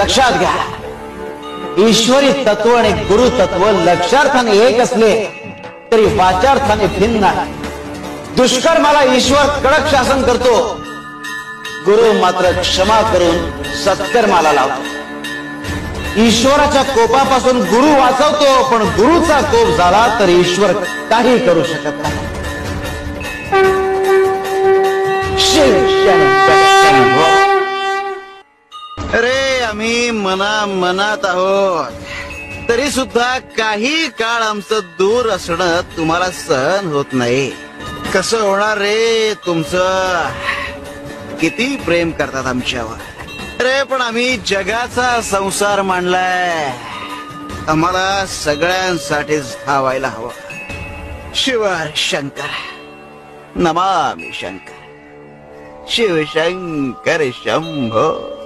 लक्षात घ्या, ईश्वरी तत्व आणि गुरु तत्व लक्षार्थाने एक असले तरी वाचार्थाने भिन्न आहे. दुष्कर्माला ईश्वर कडक शासन करतो, गुरु मात्र क्षमा करून सत्कर्माला लावतो. ईश्वराच्या कोपापासून गुरु वाचवतो, पण गुरुचा कोप झाला तर ईश्वर काही करू शकत नाही. अरे आम्ही मनात आहोत, तरी सुद्धा काही काळ आमचं दूर असणं तुम्हाला सहन होत नाही. कसं होणार रे तुमचं? किती प्रेम करतात आमच्यावर. अरे पण आम्ही जगाचा संसार मांडलाय, आम्हाला सगळ्यांसाठीच धावायला हवं. शिव शंकर, नमामि शंकर, शिवशंकर शंभो.